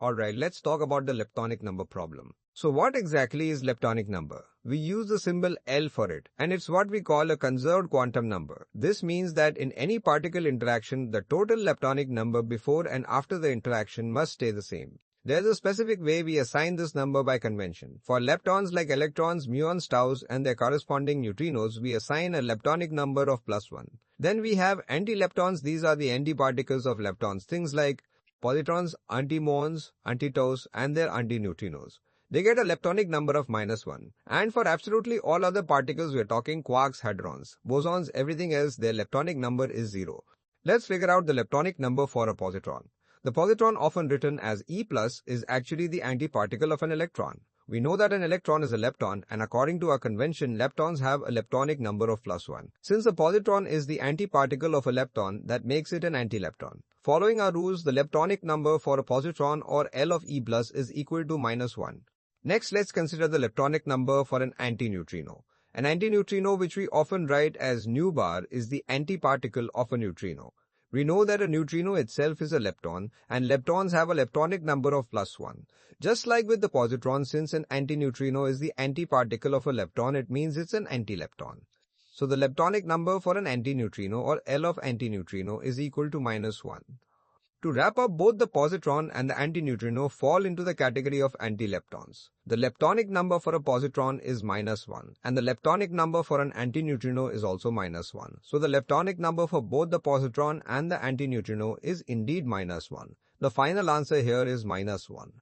Alright, let's talk about the leptonic number problem. So what exactly is leptonic number? We use the symbol L for it, and it's what we call a conserved quantum number. This means that in any particle interaction, the total leptonic number before and after the interaction must stay the same. There's a specific way we assign this number by convention. For leptons like electrons, muons, taus, and their corresponding neutrinos, we assign a leptonic number of +1. Then we have antileptons. These are the antiparticles of leptons, things like positrons, antimuons, antitaus, and their antineutrinos. They get a leptonic number of -1. And for absolutely all other particles, we're talking quarks, hadrons, bosons, everything else, their leptonic number is 0. Let's figure out the leptonic number for a positron. The positron, often written as E+, is actually the antiparticle of an electron. We know that an electron is a lepton, and according to our convention, leptons have a leptonic number of +1. Since a positron is the antiparticle of a lepton, that makes it an antilepton. Following our rules, the leptonic number for a positron, or L of E+, is equal to -1. Next, let's consider the leptonic number for an antineutrino. An antineutrino, which we often write as nu bar, is the antiparticle of a neutrino. We know that a neutrino itself is a lepton, and leptons have a leptonic number of +1. Just like with the positron, since an antineutrino is the antiparticle of a lepton, it means it's an antilepton. So the leptonic number for an antineutrino, or L of antineutrino, is equal to -1. To wrap up, both the positron and the antineutrino fall into the category of antileptons. The leptonic number for a positron is -1, and the leptonic number for an antineutrino is also -1. So the leptonic number for both the positron and the antineutrino is indeed -1. The final answer here is -1.